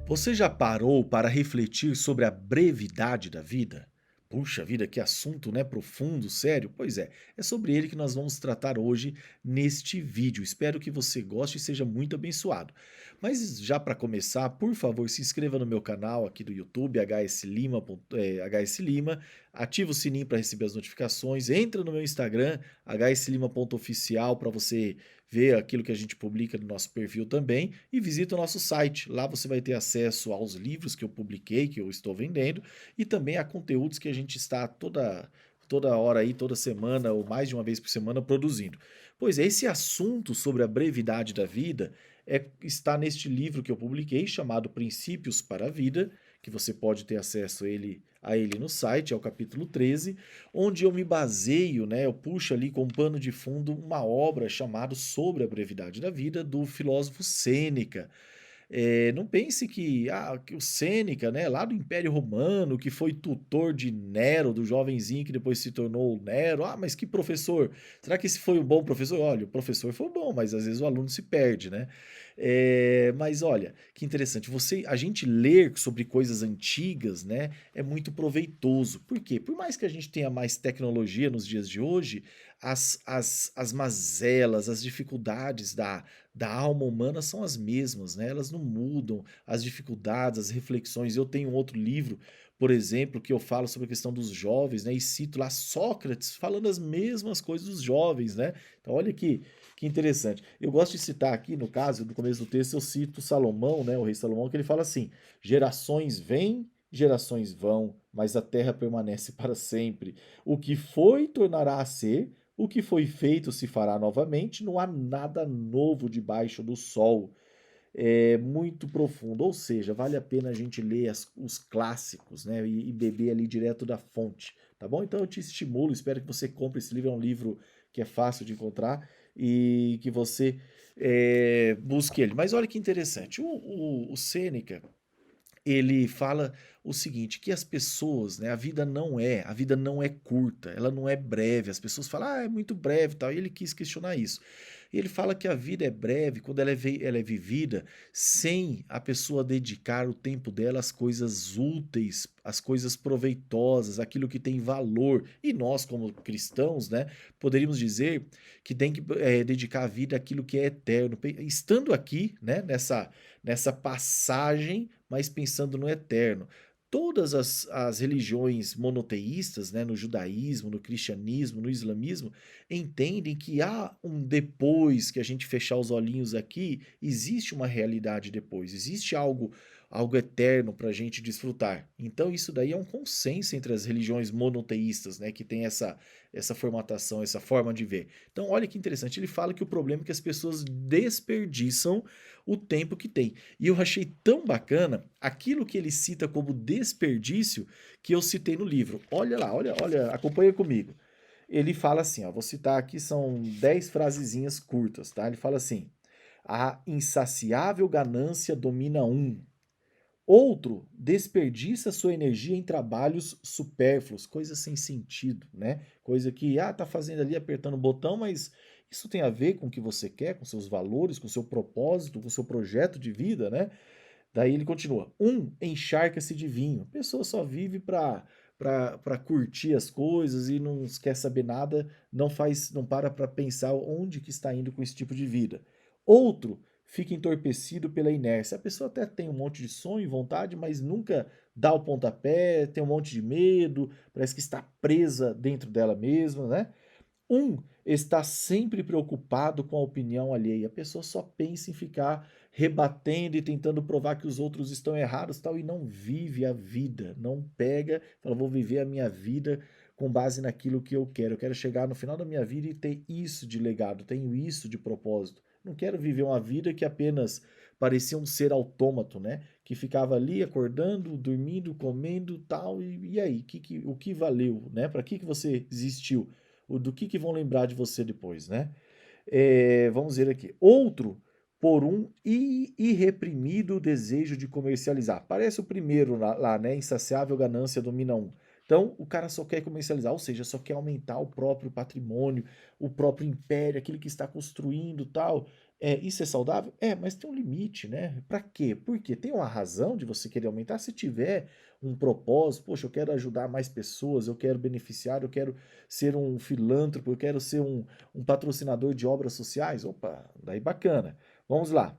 Você já parou para refletir sobre a brevidade da vida? Puxa vida, que assunto, né, profundo, sério? Pois é sobre ele que nós vamos tratar hoje neste vídeo. Espero que você goste e seja muito abençoado. Mas já para começar, por favor, se inscreva no meu canal aqui do YouTube, HS Lima, ativa o sininho para receber as notificações, entra no meu Instagram, hslima.oficial, para você ver aquilo que a gente publica no nosso perfil também e visita o nosso site. Lá você vai ter acesso aos livros que eu publiquei, que eu estou vendendo, e também a conteúdos que a gente está toda hora aí, toda semana ou mais de uma vez por semana produzindo. Pois é, esse assunto sobre a brevidade da vida está neste livro que eu publiquei chamado Princípios para a Vida, que você pode ter acesso a ele no site, é o capítulo 13, onde eu me baseio, né, eu puxo ali com pano de fundo uma obra chamada Sobre a Brevidade da Vida, do filósofo Sêneca. Não pense que o Sêneca, né, lá do Império Romano, que foi tutor de Nero, do jovenzinho que depois se tornou o Nero, mas que professor, será que esse foi um bom professor? Olha, o professor foi bom, mas às vezes o aluno se perde, né? Mas olha, que interessante, a gente ler sobre coisas antigas, né, é muito proveitoso. Por quê? Por mais que a gente tenha mais tecnologia nos dias de hoje, as mazelas, as dificuldades da alma humana são as mesmas, né? Elas não mudam, as dificuldades, as reflexões. Eu tenho um outro livro, por exemplo, que eu falo sobre a questão dos jovens, né? E cito lá Sócrates falando as mesmas coisas dos jovens, né? Então, olha que interessante. Eu gosto de citar aqui, no caso, no começo do texto, eu cito Salomão, né? O rei Salomão, que ele fala assim: gerações vêm, gerações vão, mas a terra permanece para sempre. O que foi tornará a ser, o que foi feito se fará novamente, não há nada novo debaixo do sol. É muito profundo, ou seja, vale a pena a gente ler os clássicos, né, e beber ali direto da fonte, tá bom? Então eu te estimulo, espero que você compre esse livro, é um livro que é fácil de encontrar e que você busque ele. Mas olha que interessante, o Sêneca, ele fala o seguinte, que as pessoas, né, a vida não é curta, ela não é breve. As pessoas falam, é muito breve e tal, e ele quis questionar isso. E ele fala que a vida é breve quando ela é vivida sem a pessoa dedicar o tempo dela às coisas úteis, às coisas proveitosas, aquilo que tem valor. E nós, como cristãos, né, poderíamos dizer que tem que dedicar a vida àquilo que é eterno. Estando aqui, né, nessa passagem, mas pensando no eterno. Todas as religiões monoteístas, né, no judaísmo, no cristianismo, no islamismo, entendem que há um depois que a gente fechar os olhinhos aqui, existe uma realidade depois, existe algo eterno para a gente desfrutar. Então isso daí é um consenso entre as religiões monoteístas, né, que tem essa formatação, essa forma de ver. Então olha que interessante, ele fala que o problema é que as pessoas desperdiçam o tempo que tem. E eu achei tão bacana aquilo que ele cita como desperdício que eu citei no livro. Olha lá, olha, acompanha comigo. Ele fala assim, ó, vou citar aqui, são 10 frasezinhas curtas, tá? Ele fala assim: a insaciável ganância domina um. Outro desperdiça sua energia em trabalhos supérfluos, coisas sem sentido, né? Coisa que, tá fazendo ali apertando o botão, mas isso tem a ver com o que você quer, com seus valores, com seu propósito, com seu projeto de vida, né? Daí ele continua: um encharca-se de vinho. A pessoa só vive para curtir as coisas e não quer saber nada, não para pensar onde que está indo com esse tipo de vida. Outro fica entorpecido pela inércia. A pessoa até tem um monte de sonho e vontade, mas nunca dá o pontapé, tem um monte de medo, parece que está presa dentro dela mesma, né? Um está sempre preocupado com a opinião alheia. A pessoa só pensa em ficar rebatendo e tentando provar que os outros estão errados, tal, e não vive a vida, não pega, fala, vou viver a minha vida com base naquilo que eu quero. Eu quero chegar no final da minha vida e ter isso de legado, tenho isso de propósito. Não quero viver uma vida que apenas parecia um ser autômato, né? Que ficava ali acordando, dormindo, comendo, tal, e aí, o que valeu, né? Para que você existiu? Do que vão lembrar de você depois, né? Vamos ver aqui. Outro, por um irreprimido desejo de comercializar. Parece o primeiro lá, né? Insaciável ganância domina um. Então, o cara só quer comercializar, ou seja, só quer aumentar o próprio patrimônio, o próprio império, aquele que está construindo, tal. Isso é saudável? Mas tem um limite, né? Para quê? Porque tem uma razão de você querer aumentar se tiver um propósito. Poxa, eu quero ajudar mais pessoas, eu quero beneficiar, eu quero ser um filântropo, eu quero ser um patrocinador de obras sociais. Opa, daí bacana. Vamos lá.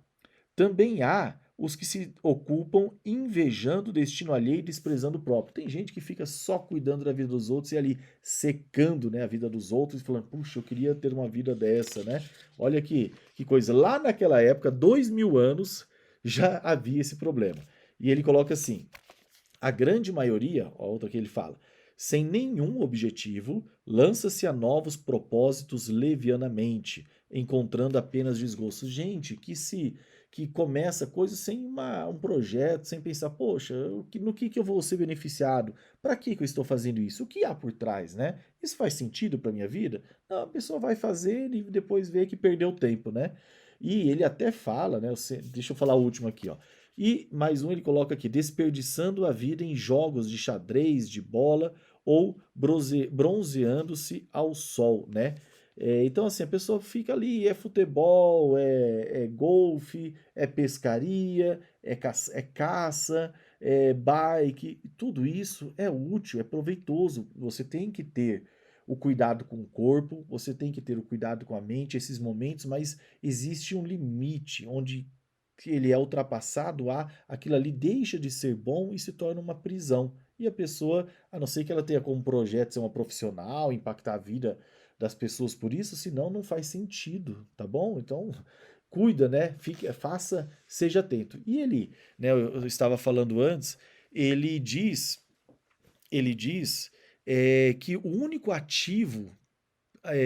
Também há os que se ocupam invejando o destino alheio e desprezando o próprio. Tem gente que fica só cuidando da vida dos outros e ali secando, né, a vida dos outros e falando, puxa, eu queria ter uma vida dessa, né? Olha que coisa. Lá naquela época, 2000 anos, já havia esse problema. E ele coloca assim: a grande maioria, ó, outra que ele fala, sem nenhum objetivo, lança-se a novos propósitos levianamente, encontrando apenas desgosto. Gente que começa coisas sem um projeto, sem pensar, poxa, no que eu vou ser beneficiado? Para que eu estou fazendo isso? O que há por trás, né? Isso faz sentido para minha vida? Não, a pessoa vai fazer e depois vê que perdeu tempo, né? E ele até fala, né? Deixa eu falar o último aqui, ó. E mais um ele coloca aqui, desperdiçando a vida em jogos de xadrez, de bola ou bronzeando-se ao sol, né? Então, assim, a pessoa fica ali, é futebol, é golfe, é pescaria, é caça, é bike, tudo isso é útil, é proveitoso. Você tem que ter o cuidado com o corpo, você tem que ter o cuidado com a mente, esses momentos, mas existe um limite onde que ele é ultrapassado, aquilo ali deixa de ser bom e se torna uma prisão. E a pessoa, a não ser que ela tenha como projeto ser uma profissional, impactar a vida das pessoas por isso, senão não faz sentido, tá bom? Então, cuida, né? Seja atento. E ele, né, eu estava falando antes, ele diz, ele diz que o único ativo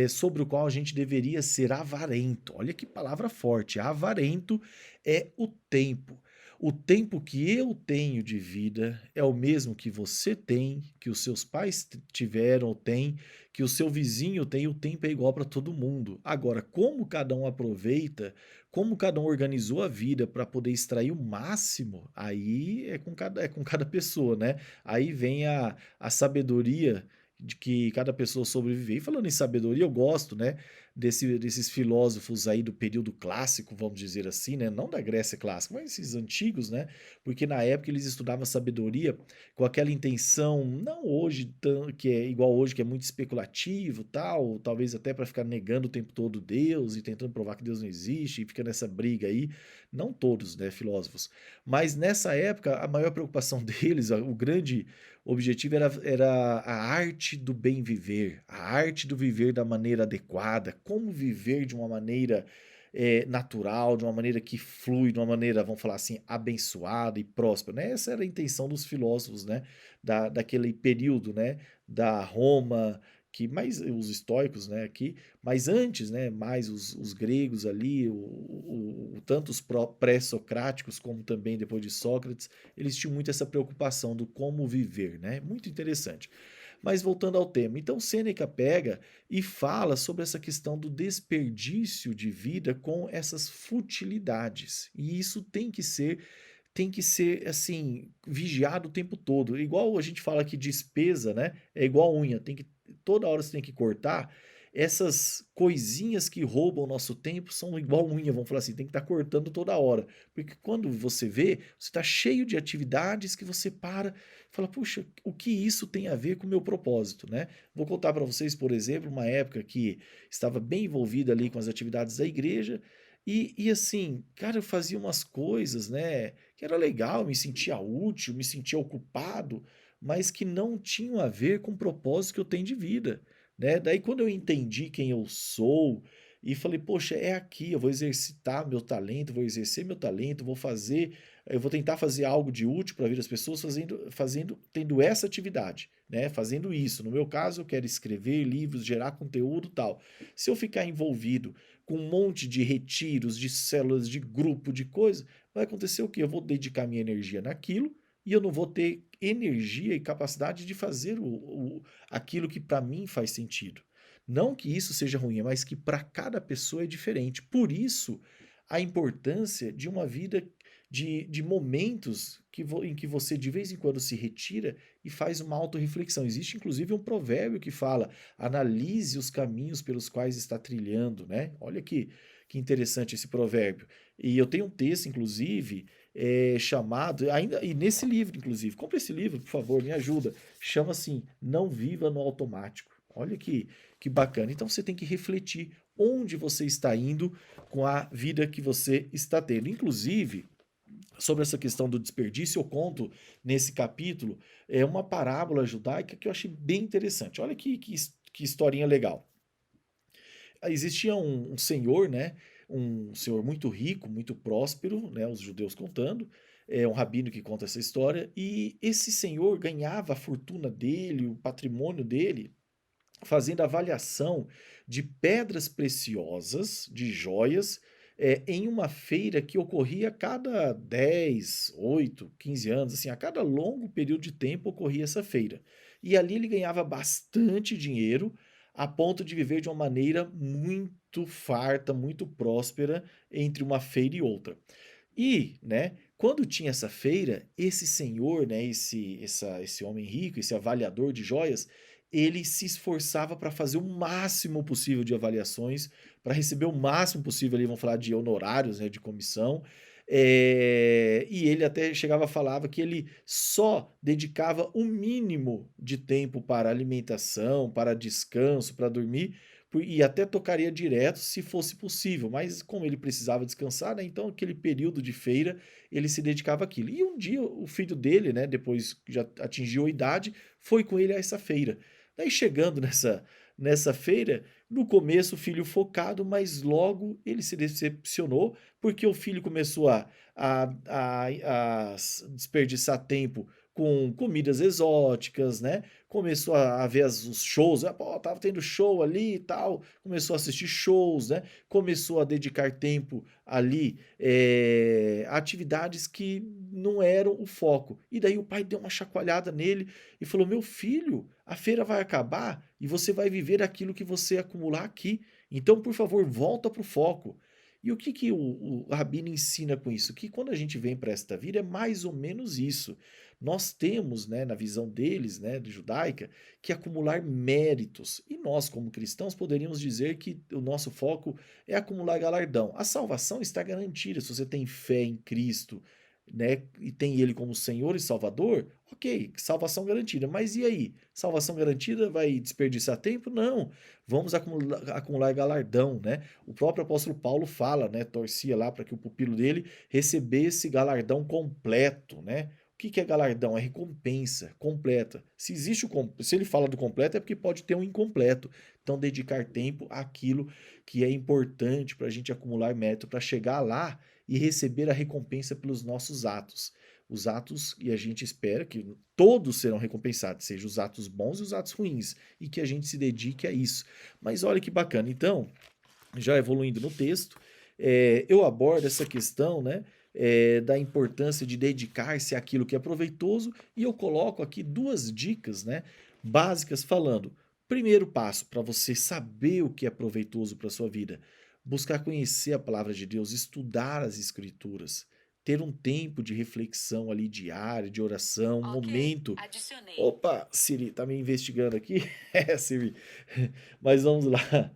sobre o qual a gente deveria ser avarento. Olha que palavra forte. Avarento é o tempo. O tempo que eu tenho de vida é o mesmo que você tem, que os seus pais tiveram ou têm, que o seu vizinho tem, o tempo é igual para todo mundo. Agora, como cada um aproveita, como cada um organizou a vida para poder extrair o máximo, aí é com cada pessoa, né? Aí vem a sabedoria de que cada pessoa sobreviver. E falando em sabedoria, eu gosto, né, desses filósofos aí do período clássico, vamos dizer assim, né, não da Grécia clássica, mas esses antigos, né, porque na época eles estudavam sabedoria com aquela intenção, não hoje que é igual hoje, que é muito especulativo, tal, talvez até para ficar negando o tempo todo Deus e tentando provar que Deus não existe e fica nessa briga aí, não todos, né, filósofos, mas nessa época a maior preocupação deles, o grande o objetivo era a arte do bem viver, a arte do viver da maneira adequada, como viver de uma maneira natural, de uma maneira que flui, de uma maneira, vamos falar assim, abençoada e próspera, né? Essa era a intenção dos filósofos, né? Daquele período, né? Da Roma, que mais os estoicos, né? Aqui, mas antes, né? Mais os gregos ali, tanto os pré-socráticos como também depois de Sócrates, eles tinham muito essa preocupação do como viver, né? Muito interessante. Mas voltando ao tema, então Sêneca pega e fala sobre essa questão do desperdício de vida com essas futilidades. E isso tem que ser assim vigiado o tempo todo. Igual a gente fala que despesa, né? É igual unha, tem que toda hora você tem que cortar. Essas coisinhas que roubam o nosso tempo são igual unha, vamos falar assim, tem que estar cortando toda hora. Porque quando você vê, você está cheio de atividades que você para e fala, puxa, o que isso tem a ver com o meu propósito, né? Vou contar para vocês, por exemplo, uma época que estava bem envolvida ali com as atividades da igreja e assim, cara, eu fazia umas coisas, né, que era legal, me sentia útil, me sentia ocupado, mas que não tinham a ver com o propósito que eu tenho de vida, né? Daí quando eu entendi quem eu sou e falei, poxa, é aqui, eu vou exercitar meu talento, vou exercer meu talento, eu vou tentar fazer algo de útil para a vida das pessoas tendo essa atividade, né? Fazendo isso. No meu caso, eu quero escrever livros, gerar conteúdo, tal. Se eu ficar envolvido com um monte de retiros, de células, de grupo, de coisa, vai acontecer o quê? Eu vou dedicar minha energia naquilo e eu não vou ter energia e capacidade de fazer aquilo que para mim faz sentido. Não que isso seja ruim, mas que para cada pessoa é diferente. Por isso, a importância de momentos em que você de vez em quando se retira e faz uma autorreflexão. Existe inclusive um provérbio que fala: analise os caminhos pelos quais está trilhando, né? Olha que interessante esse provérbio. E eu tenho um texto, inclusive, chamado, ainda, e nesse livro, inclusive, compre esse livro, por favor, me ajuda. Chama assim: Não Viva no Automático. Olha que bacana. Então você tem que refletir onde você está indo com a vida que você está tendo. Inclusive, sobre essa questão do desperdício, eu conto nesse capítulo uma parábola judaica que eu achei bem interessante. Olha que historinha legal. Existia um senhor, né? Um senhor muito rico, muito próspero, né? Os judeus contando. É um rabino que conta essa história. E esse senhor ganhava a fortuna dele, o patrimônio dele, fazendo avaliação de pedras preciosas, de joias, em uma feira que ocorria a cada 10, 8, 15 anos, assim, a cada longo período de tempo ocorria essa feira. E ali ele ganhava bastante dinheiro, a ponto de viver de uma maneira muito farta, muito próspera entre uma feira e outra. E, né, quando tinha essa feira, esse senhor, né, esse homem rico, esse avaliador de joias, ele se esforçava para fazer o máximo possível de avaliações, para receber o máximo possível, ali vamos falar de honorários, né, de comissão. E ele até chegava, falava que ele só dedicava o mínimo de tempo para alimentação, para descanso, para dormir, e até tocaria direto se fosse possível, mas como ele precisava descansar, né, então aquele período de feira ele se dedicava àquilo. E um dia o filho dele, né, depois que já atingiu a idade, foi com ele a essa feira. Daí chegando nessa feira, no começo o filho focado, mas logo ele se decepcionou, porque o filho começou a desperdiçar tempo com comidas exóticas, né? Começou a ver os shows, pô, tava tendo show ali e tal, começou a assistir shows, né? Começou a dedicar tempo ali a atividades que não eram o foco. E daí o pai deu uma chacoalhada nele e falou: Meu filho, a feira vai acabar e você vai viver aquilo que você acumular aqui. Então, por favor, volta para o foco. E o que o Rabino ensina com isso? Que quando a gente vem para esta vida é mais ou menos isso. Nós temos, né, na visão deles, né, de judaica, que acumular méritos. E nós, como cristãos, poderíamos dizer que o nosso foco é acumular galardão. A salvação está garantida se você tem fé em Cristo, né, e tem ele como Senhor e Salvador. Ok, salvação garantida. Mas e aí? Salvação garantida vai desperdiçar tempo? Não. Vamos acumular galardão, né? O próprio apóstolo Paulo fala, né? Torcia lá para que o pupilo dele recebesse galardão completo, né? O que é galardão? É recompensa completa. Se ele fala do completo, é porque pode ter um incompleto. Então, dedicar tempo àquilo que é importante para a gente acumular mérito, para chegar lá e receber a recompensa pelos nossos atos. Os atos, e a gente espera que todos serão recompensados, seja os atos bons e os atos ruins, e que a gente se dedique a isso. Mas olha que bacana. Então, já evoluindo no texto, eu abordo essa questão, né, da importância de dedicar-se àquilo que é proveitoso, e eu coloco aqui duas dicas, né, básicas falando. Primeiro passo para você saber o que é proveitoso para a sua vida, buscar conhecer a palavra de Deus, estudar as escrituras, ter um tempo de reflexão ali diário, de oração, um Ok, momento. adicionei. Opa, Siri, tá me investigando aqui? É, Siri. Mas vamos lá.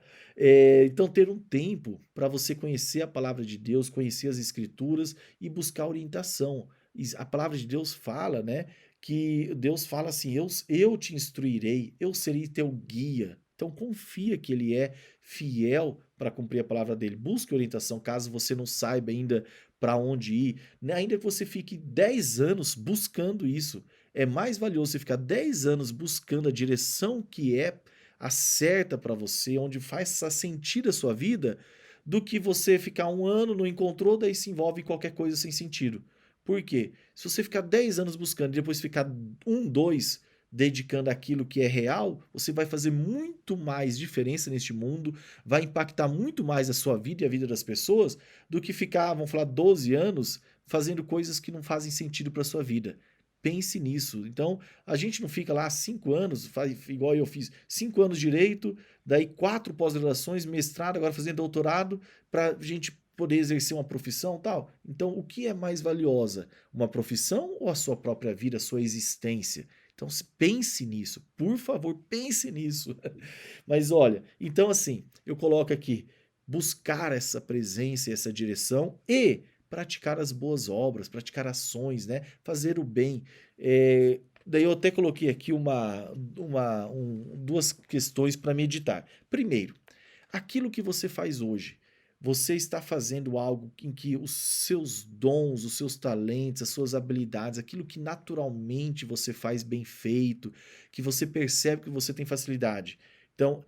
Então, ter um tempo para você conhecer a palavra de Deus, conhecer as escrituras e buscar orientação. A palavra de Deus fala, né? Que Deus fala assim: eu te instruirei, eu serei teu guia. Então, confia que Ele é fiel para cumprir a palavra dele. Busque orientação caso você não saiba ainda para onde ir, né? Ainda que você fique 10 anos buscando isso. É mais valioso você ficar 10 anos buscando a direção que é a certa para você, onde faz sentido a sua vida, do que você ficar um ano, não encontrou, daí se envolve em qualquer coisa sem sentido. Por quê? Se você ficar 10 anos buscando e depois ficar um, dois dedicando aquilo que é real, você vai fazer muito mais diferença neste mundo, vai impactar muito mais a sua vida e a vida das pessoas, do que ficar, vamos falar, 12 anos fazendo coisas que não fazem sentido para sua vida. Pense nisso. Então, a gente não fica lá 5 anos, faz igual eu fiz, 5 anos de direito, daí 4 pós-graduações, mestrado, agora fazendo doutorado, para a gente poder exercer uma profissão, tal. Então, o que é mais valiosa? Uma profissão ou a sua própria vida, a sua existência? Então, pense nisso, por favor, pense nisso. Mas olha, então assim, eu coloco aqui, buscar essa presença e essa direção e praticar as boas obras, praticar ações, né? Fazer o bem. Daí eu até coloquei aqui duas questões para meditar. Primeiro, aquilo que você faz hoje, você está fazendo algo em que os seus dons, os seus talentos, as suas habilidades, aquilo que naturalmente você faz bem feito, que você percebe que você tem facilidade. Então,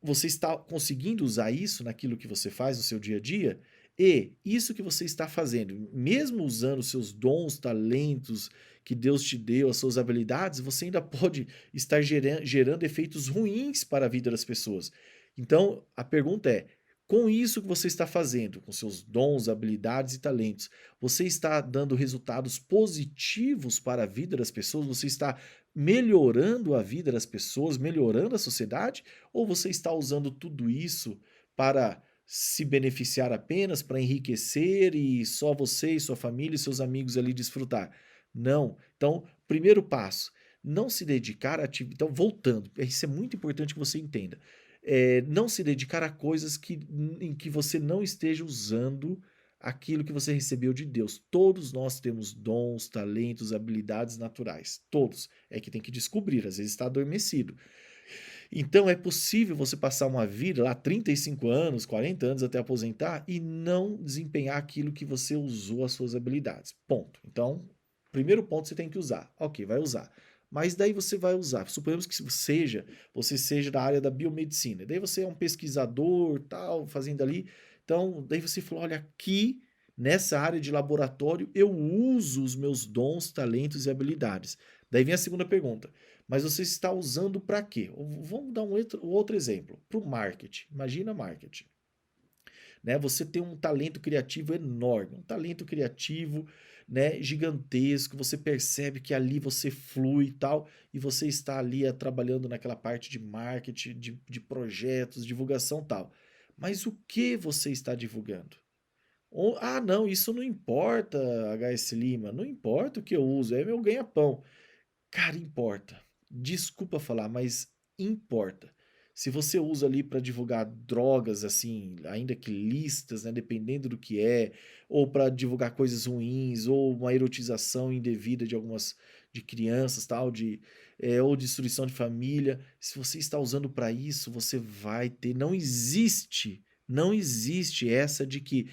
você está conseguindo usar isso naquilo que você faz no seu dia a dia? E isso que você está fazendo, mesmo usando os seus dons, talentos que Deus te deu, as suas habilidades, você ainda pode estar gerando efeitos ruins para a vida das pessoas. Então, a pergunta é: com isso que você está fazendo, com seus dons, habilidades e talentos, você está dando resultados positivos para a vida das pessoas? Você está melhorando a vida das pessoas, melhorando a sociedade? Ou você está usando tudo isso para se beneficiar apenas, para enriquecer e só você e sua família e seus amigos ali desfrutar? Não. Então, primeiro passo, não se dedicar a atividades. Então, voltando, isso é muito importante que você entenda. Não se dedicar a coisas em que você não esteja usando aquilo que você recebeu de Deus. Todos nós temos dons, talentos, habilidades naturais. Todos. É que tem que descobrir, às vezes está adormecido. Então é possível você passar uma vida lá, 35 anos, 40 anos até aposentar e não desempenhar aquilo que você usou as suas habilidades. Ponto. Então, primeiro ponto você tem que usar. Ok, vai usar. Mas daí você vai usar. Suponhamos que você seja da área da biomedicina. Daí você é um pesquisador, tal, fazendo ali. Então, daí você falou, olha, aqui nessa área de laboratório eu uso os meus dons, talentos e habilidades. Daí vem a segunda pergunta. Mas você está usando para quê? Vamos dar outro exemplo, para o marketing. Imagina marketing. Né? Você tem um talento criativo enorme, um talento criativo, né, gigantesco, você percebe que ali você flui e tal, e você está ali trabalhando naquela parte de marketing, de projetos, divulgação e tal. Mas o que você está divulgando? Não, isso não importa, HS Lima, não importa o que eu uso, é meu ganha-pão. Cara, importa. Desculpa falar, mas importa. Se você usa ali para divulgar drogas, assim, ainda que listas, né, dependendo do que é, ou para divulgar coisas ruins, ou uma erotização indevida de crianças, tal, ou destruição de família, se você está usando para isso, você vai ter. Não existe essa de que,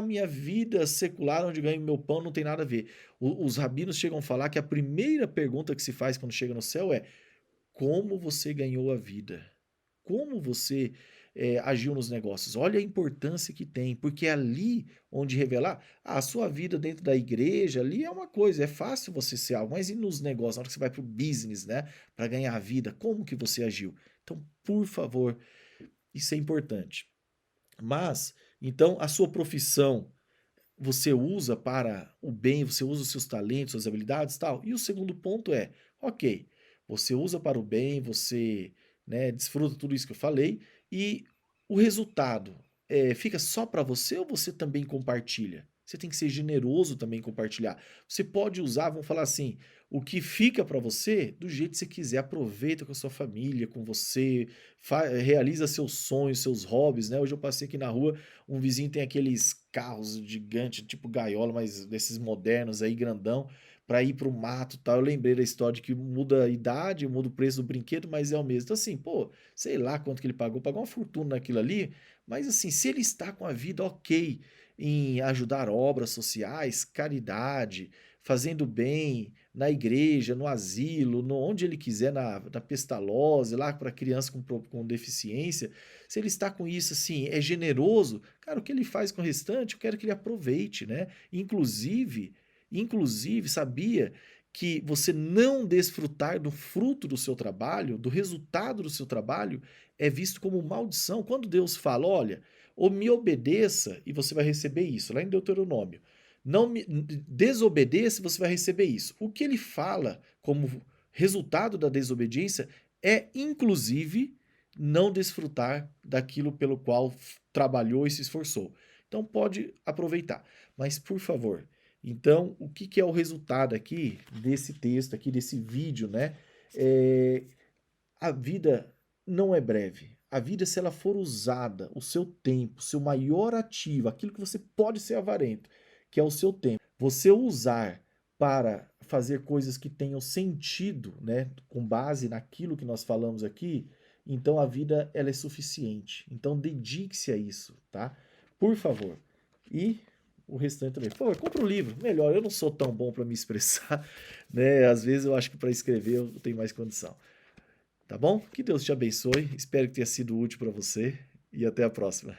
minha vida secular onde ganho meu pão não tem nada a ver. Os rabinos chegam a falar que a primeira pergunta que se faz quando chega no céu é: como você ganhou a vida? Como você agiu nos negócios? Olha a importância que tem, porque é ali onde revelar a sua vida dentro da igreja, ali é uma coisa, é fácil você ser algo, mas e nos negócios, na hora que você vai para o business, né, para ganhar a vida, como que você agiu? Então, por favor, isso é importante. Mas, então, a sua profissão, você usa para o bem, você usa os seus talentos, suas habilidades, tal. E o segundo ponto é, ok, você usa para o bem, você, né, desfruta tudo isso que eu falei, e o resultado fica só para você ou você também compartilha? Você tem que ser generoso também em compartilhar. Você pode usar, vamos falar assim, o que fica para você do jeito que você quiser, aproveita com a sua família, com você, realiza seus sonhos, seus hobbies, né? Hoje eu passei aqui na rua, um vizinho tem aqueles carros gigantes, tipo gaiola, mas desses modernos aí, grandão, para ir pro mato e tal. Eu lembrei da história de que muda a idade, muda o preço do brinquedo, mas é o mesmo. Então, assim, pô, sei lá quanto que ele pagou uma fortuna naquilo ali, mas assim, se ele está com a vida ok em ajudar obras sociais, caridade, fazendo bem na igreja, no asilo, onde ele quiser, na Pestalozzi, lá para criança com deficiência, se ele está com isso assim, é generoso, cara, o que ele faz com o restante, eu quero que ele aproveite, né? Inclusive, sabia que você não desfrutar do fruto do seu trabalho, do resultado do seu trabalho, é visto como maldição. Quando Deus fala, olha, ou me obedeça e você vai receber isso, lá em Deuteronômio. Não me desobedeça e você vai receber isso. O que ele fala como resultado da desobediência é, inclusive, não desfrutar daquilo pelo qual trabalhou e se esforçou. Então pode aproveitar. Mas por favor, então o que que é o resultado aqui desse texto aqui, desse vídeo, né? Eh, a vida não é breve. A vida, se ela for usada, o seu tempo, o seu maior ativo, aquilo que você pode ser avarento, que é o seu tempo, você usar para fazer coisas que tenham sentido, né, com base naquilo que nós falamos aqui, então a vida ela é suficiente. Então dedique-se a isso, tá? Por favor. E o restante também. Por favor, compra um livro. Melhor, eu não sou tão bom para me expressar, né? Às vezes eu acho que para escrever eu tenho mais condição. Tá bom? Que Deus te abençoe. Espero que tenha sido útil para você e até a próxima.